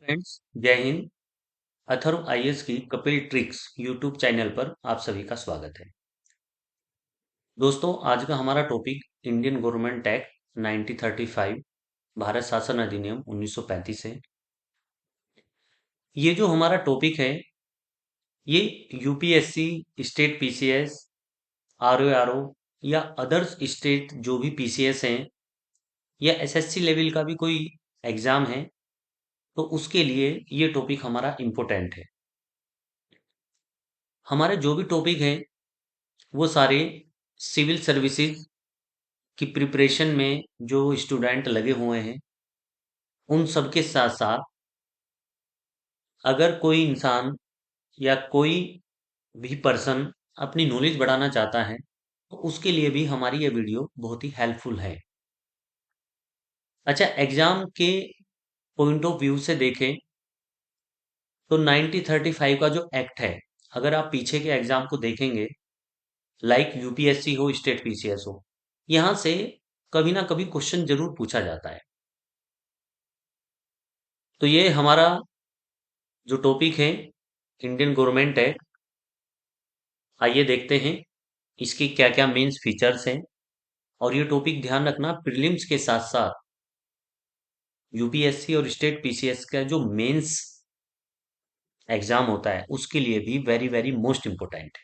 Friends, जय Hind. Atharva IAS की Kapil tricks YouTube channel पर आप सभी का स्वागत है। दोस्तों, आज का हमारा topic Indian government act 1935, Bharat शासन अधिनियम 1935 है। ये जो हमारा टॉपिक है, ये यूपीएससी, स्टेट पीसीएस, आरओआरओ या अदर्स स्टेट जो भी पीसीएस हैं या एसएससी लेवल का भी कोई एग्जाम है, तो उसके लिए ये टॉपिक हमारा इम्पोर्टेंट है। हमारे जो भी टॉपिक हैं वो सारे सिविल सर्विसेज की प्रिपरेशन में जो स्टूडेंट लगे हुए हैं उन सब के साथ साथ अगर कोई इंसान या कोई भी पर्सन अपनी नॉलेज बढ़ाना चाहता है तो उसके लिए भी हमारी ये वीडियो बहुत ही हेल्पफुल है। अच्छा, एग्जाम के पॉइंट ऑफ व्यू से देखें तो 1935 का जो एक्ट है, अगर आप पीछे के एग्जाम को देखेंगे, लाइक यूपीएससी हो, स्टेट पीसीएस हो, यहाँ से कभी ना कभी क्वेश्चन जरूर पूछा जाता है। तो ये हमारा जो टॉपिक है इंडियन गवर्नमेंट एक्ट, आइए देखते हैं इसकी क्या क्या मेंस फीचर्स हैं। और ये टॉपिक ध्यान रखना, प्रीलिम्स के साथ साथ यूपीएससी और स्टेट पीसीएस का जो मेंस एग्जाम होता है उसके लिए भी वेरी वेरी मोस्ट इम्पोर्टेंट है।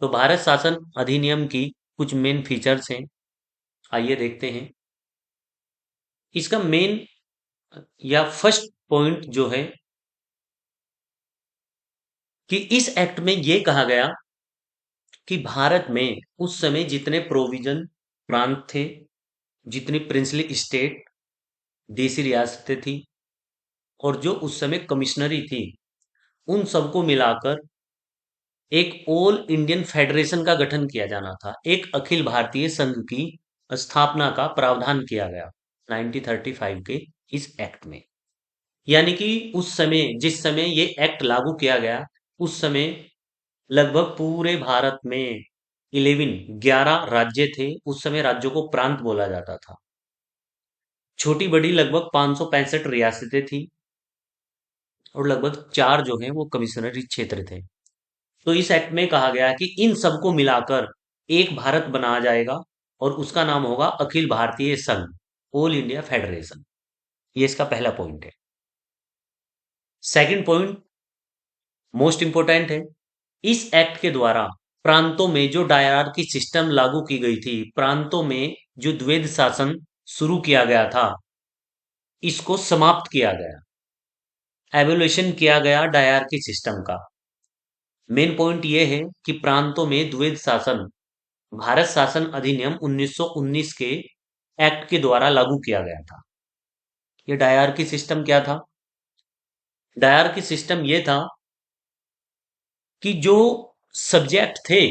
तो भारत शासन अधिनियम की कुछ मेन फीचर्स हैं, आइए देखते हैं। इसका मेन या फर्स्ट पॉइंट जो है कि इस एक्ट में ये कहा गया कि भारत में उस समय जितने प्रोविजन प्रांत थे, जितनी प्रिंसली स्टेट देसी रियासतें थी और जो उस समय कमिश्नरी थी, उन सबको मिलाकर एक ऑल इंडियन फेडरेशन का गठन किया जाना था। एक अखिल भारतीय संघ की स्थापना का प्रावधान किया गया 1935 के इस एक्ट में। यानी कि उस समय, जिस समय ये एक्ट लागू किया गया, उस समय लगभग पूरे भारत में 11 राज्य थे। उस समय राज्यों को प्रांत बोला जाता था। छोटी बड़ी लगभग 565 रियासतें थी और लगभग 4 जो हैं वो कमिश्नरी क्षेत्र थे। तो इस एक्ट में कहा गया कि इन सबको मिलाकर एक भारत बनाया जाएगा और उसका नाम होगा अखिल भारतीय संघ, ऑल इंडिया फेडरेशन। ये इसका पहला पॉइंट है। सेकंड पॉइंट मोस्ट इंपोर्टेंट है। इस एक्ट के द्वारा प्रांतों में जो डायरार्की सिस्टम लागू की गई थी, प्रांतों में जो द्वैध शासन शुरू किया गया था, इसको समाप्त किया गया, एवोल्यूशन किया गया डायरार्की सिस्टम का। मेन पॉइंट ये है कि प्रांतों में द्वैध शासन भारत शासन अधिनियम 1919 के एक्ट के द्वारा लागू किया गया था। ये डायरार्की सिस्टम क्या था? डायरार्की सिस्टम ये था कि जो सब्जेक्ट थे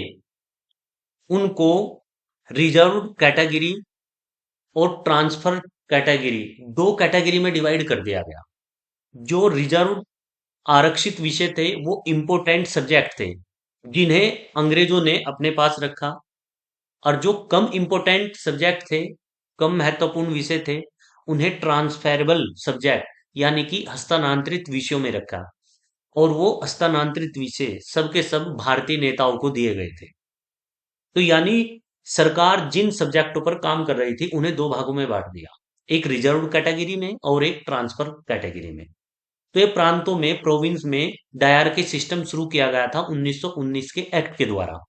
उनको रिजर्व कैटेगरी और ट्रांसफर कैटेगरी, दो कैटेगरी में डिवाइड कर दिया गया। जो रिजर्व आरक्षित विषय थे वो इंपोर्टेंट सब्जेक्ट थे जिन्हें अंग्रेजों ने अपने पास रखा, और जो कम इंपोर्टेंट सब्जेक्ट थे, कम महत्वपूर्ण विषय थे, उन्हें ट्रांसफेरेबल सब्जेक्ट यानी कि हस्तांतरित विषयों में रखा। और वो हस्तांतरित विषय सब के सब भारतीय नेताओं को दिए गए थे। तो यानी सरकार जिन सब्जेक्टों पर काम कर रही थी उन्हें दो भागों में बांट दिया, एक रिजर्व कैटेगरी में और एक ट्रांसफर कैटेगरी में। तो ये प्रांतों में, प्रोविंस में डायरकी सिस्टम शुरू किया गया था 1919 के एक्ट के द्वारा,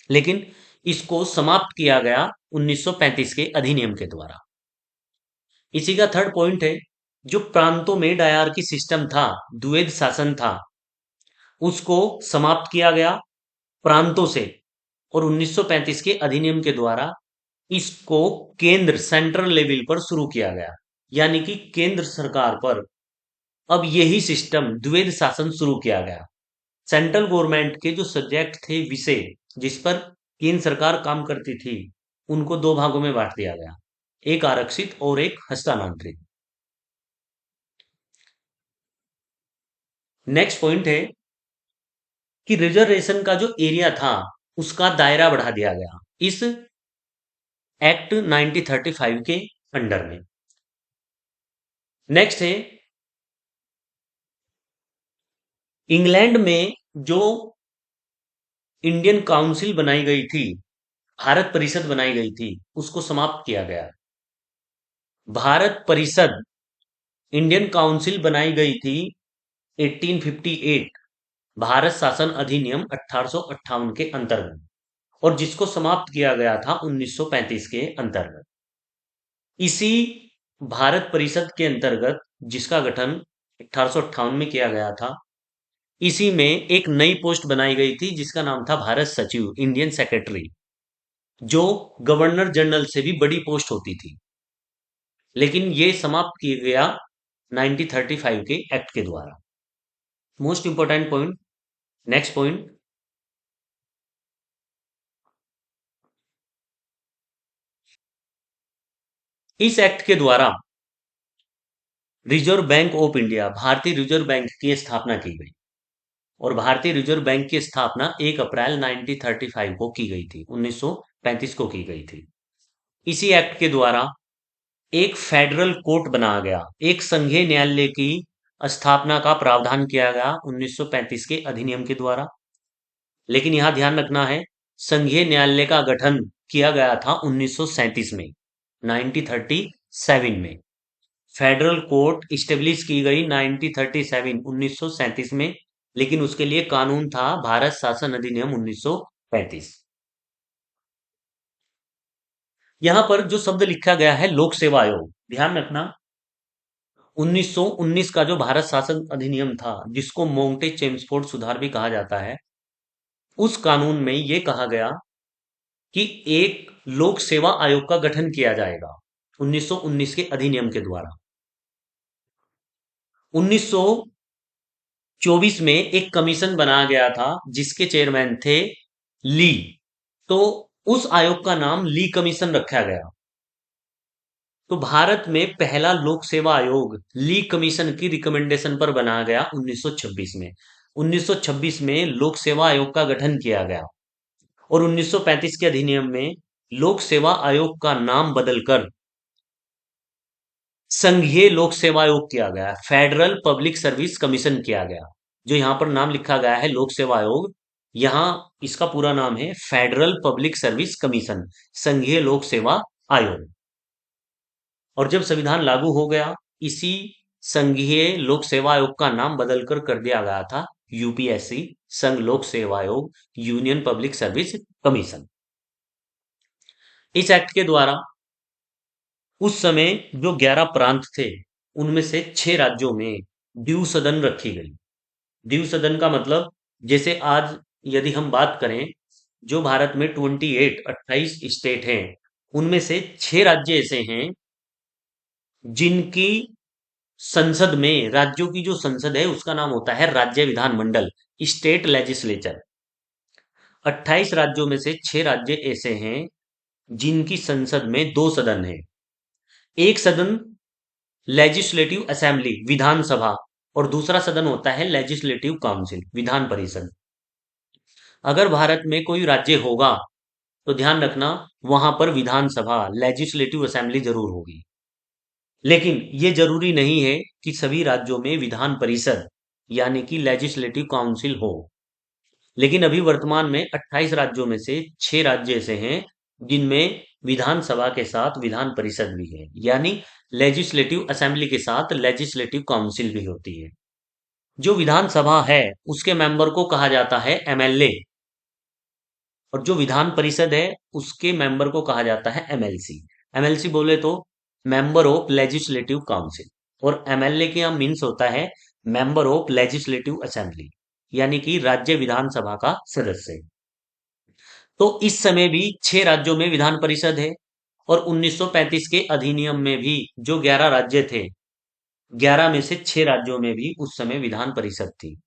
लेकिन इसको समाप्त किया गया 1935 के अधिनियम के द्वारा। इसी का थर्ड पॉइंट है, जो प्रांतों में डायरकी सिस्टम था, द्वैध शासन था, उसको समाप्त किया गया प्रांतों से, और 1935 के अधिनियम के द्वारा इसको केंद्र, सेंट्रल लेवल पर शुरू किया गया। यानी कि केंद्र सरकार पर अब यही सिस्टम द्वैध शासन शुरू किया गया। सेंट्रल गवर्नमेंट के जो सब्जेक्ट थे, विषय जिस पर केंद्र सरकार काम करती थी, उनको दो भागों में बांट दिया गया, एक आरक्षित और एक हस्तांतरित। नेक्स्ट पॉइंट है कि रिजर्वेशन का जो एरिया था उसका दायरा बढ़ा दिया गया इस एक्ट 1935 के अंडर में। नेक्स्ट है इंग्लैंड में जो इंडियन काउंसिल बनाई गई थी, भारत परिषद बनाई गई थी, उसको समाप्त किया गया। भारत परिषद, इंडियन काउंसिल बनाई गई थी 1858 भारत शासन अधिनियम 1858 के अंतर्गत, और जिसको समाप्त किया गया था 1935 के अंतर्गत। इसी भारत परिषद के अंतर्गत, जिसका गठन 1858 में किया गया था, इसी में एक नई पोस्ट बनाई गई थी जिसका नाम था भारत सचिव, इंडियन सेक्रेटरी, जो गवर्नर जनरल से भी बड़ी पोस्ट होती थी। लेकिन ये समाप्त किया गया 1935 के एक्ट के द्वारा। Most important point, next point, इस एक्ट के द्वारा रिजर्व बैंक ऑफ इंडिया, भारतीय रिजर्व बैंक की स्थापना की गई। और भारतीय रिजर्व बैंक की स्थापना 1 अप्रैल 1935 को की गई थी, 1935 को की गई थी। इसी एक्ट के द्वारा एक फेडरल कोर्ट बनाया गया, एक संघीय न्यायालय की स्थापना का प्रावधान किया गया 1935 के अधिनियम के द्वारा। लेकिन यहां ध्यान रखना है, संघीय न्यायालय का गठन किया गया था 1937 में, 1937 में। फेडरल कोर्ट स्टेब्लिश की गई 1937, 1937 में, लेकिन उसके लिए कानून था भारत शासन अधिनियम 1935। यहां पर जो शब्द लिखा गया है लोक सेवा आयोग, ध्यान रखना, 1919 का जो भारत शासन अधिनियम था, जिसको मोंटे चेम्सफोर्ड सुधार भी कहा जाता है, उस कानून में यह कहा गया कि एक लोक सेवा आयोग का गठन किया जाएगा 1919 के अधिनियम के द्वारा। 1924 में एक कमीशन बनाया गया था जिसके चेयरमैन थे ली। तो उस आयोग का नाम ली कमीशन रखा गया। तो भारत में पहला लोक सेवा आयोग ली कमीशन की रिकमेंडेशन पर बनाया गया 1926 में। 1926 में लोक सेवा आयोग का गठन किया गया, और 1935 के अधिनियम में लोक सेवा आयोग का नाम बदलकर संघीय लोक सेवा आयोग किया गया, फेडरल पब्लिक सर्विस कमीशन किया गया। जो यहां पर नाम लिखा गया है लोक सेवा आयोग, यहां इसका पूरा नाम है फेडरल पब्लिक सर्विस कमीशन, संघीय लोक सेवा आयोग। और जब संविधान लागू हो गया, इसी संघीय लोक सेवा आयोग का नाम बदलकर कर दिया गया था यूपीएससी, संघ लोक सेवा आयोग, यूनियन पब्लिक सर्विस कमीशन। इस एक्ट के द्वारा उस समय जो 11 प्रांत थे, उनमें से 6 राज्यों में द्विसदन सदन रखी गई। द्विसदन सदन का मतलब, जैसे आज यदि हम बात करें, जो भारत में 28 स्टेट हैं, उनमें से 6 राज्य ऐसे हैं जिनकी संसद में, राज्यों की जो संसद है उसका नाम होता है राज्य विधानमंडल, स्टेट लेजिस्लेचर। 28 राज्यों में से 6 राज्य ऐसे हैं जिनकी संसद में 2 सदन है। एक सदन लेजिस्लेटिव असेंबली, विधानसभा, और दूसरा सदन होता है लेजिस्लेटिव काउंसिल, विधान परिषद। अगर भारत में कोई राज्य होगा तो ध्यान रखना, वहां पर विधानसभा, लेजिस्लेटिव असेंबली जरूर होगी। लेकिन ये जरूरी नहीं है कि सभी राज्यों में विधान परिषद यानी कि लेजिस्लेटिव काउंसिल हो। लेकिन अभी वर्तमान में 28 राज्यों में से 6 राज्य ऐसे हैं जिनमें विधानसभा के साथ विधान परिषद भी है, यानी लेजिस्लेटिव असेंबली के साथ लेजिस्लेटिव काउंसिल भी होती है। जो विधानसभा है उसके मेंबर को कहा जाता है एमएलए, और जो विधान परिषद है उसके मेंबर को कहा जाता है एमएलसी। एमएलसी बोले तो मेंबर ऑफ लेजिस्लेटिव काउंसिल, और एमएलए के यहाँ मीन्स होता है मेंबर ऑफ लेजिस्लेटिव असेंबली, यानी कि राज्य विधानसभा का सदस्य। तो इस समय भी 6 राज्यों में विधान परिषद है, और 1935 के अधिनियम में भी जो 11 राज्य थे, 11 में से 6 राज्यों में भी उस समय विधान परिषद थी।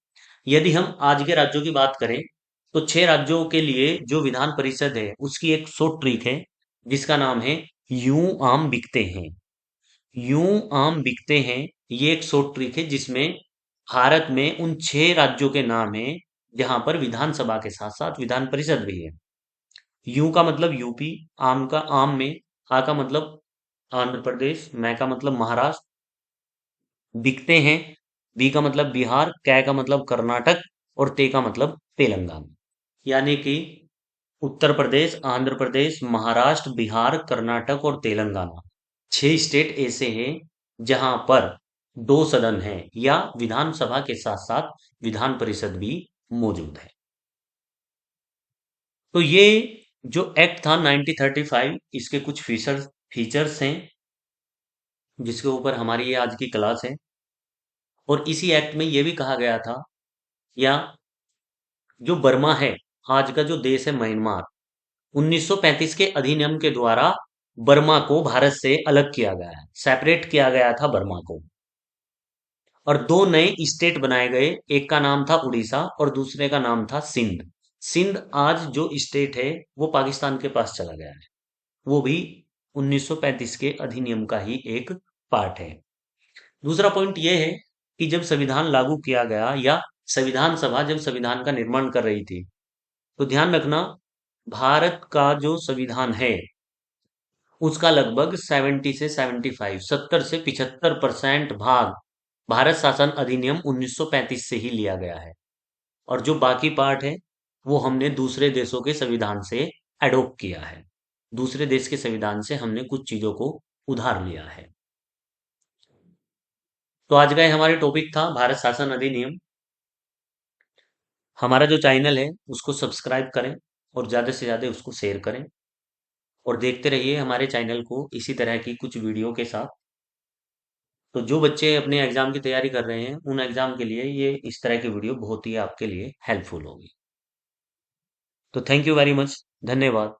यदि हम आज के राज्यों की बात करें, तो 6 राज्यों के लिए जो विधान परिषद है उसकी एक शॉर्ट ट्रिक है जिसका नाम है यूं आम बिकते हैं। यूं आम बिकते हैं, ये एक शॉर्ट ट्रिक है जिसमें भारत में उन 6 राज्यों के नाम है जहां पर विधानसभा के साथ साथ विधान परिषद भी है। यू का मतलब यूपी, आम का आम में, आ का मतलब आंध्र प्रदेश, मै का मतलब महाराष्ट्र, बिकते हैं बी का मतलब बिहार, कै का मतलब कर्नाटक और ते का मतलब तेलंगाना। यानी कि उत्तर प्रदेश, आंध्र प्रदेश, महाराष्ट्र, बिहार, कर्नाटक और तेलंगाना 6 स्टेट ऐसे हैं जहां पर 2 सदन हैं या विधानसभा के साथ साथ विधान परिषद भी मौजूद है। तो ये जो एक्ट था 1935, इसके कुछ फीचर्स फीचर्स हैं जिसके ऊपर हमारी ये आज की क्लास है। और इसी एक्ट में ये भी कहा गया था, या जो बर्मा है, आज का जो देश है म्यांमार, 1935 के अधिनियम के द्वारा बर्मा को भारत से अलग किया गया है, सेपरेट किया गया था बर्मा को। और 2 नए स्टेट बनाए गए, एक का नाम था उड़ीसा और दूसरे का नाम था सिंध। सिंध आज जो स्टेट है वो पाकिस्तान के पास चला गया है, वो भी 1935 के अधिनियम का ही एक पार्ट है। दूसरा पॉइंट ये है कि जब संविधान लागू किया गया, या संविधान सभा जब संविधान का निर्माण कर रही थी, तो ध्यान रखना, भारत का जो संविधान है उसका लगभग 70 से 75 भाग भारत शासन अधिनियम 1935 से ही लिया गया है। और जो बाकी पार्ट है वो हमने दूसरे देशों के संविधान से एडोप्ट किया है। दूसरे देश के संविधान से हमने कुछ चीजों को उधार लिया है। तो आज का ये हमारे टॉपिक था भारत शासन अधिनियम। हमारा जो चैनल है उसको सब्सक्राइब करें और ज्यादा से ज्यादा उसको शेयर करें, और देखते रहिए हमारे चैनल को इसी तरह की कुछ वीडियो के साथ। तो जो बच्चे अपने एग्जाम की तैयारी कर रहे हैं उन एग्जाम के लिए ये इस तरह की वीडियो बहुत ही आपके लिए हेल्पफुल होगी। तो थैंक यू वेरी मच, धन्यवाद।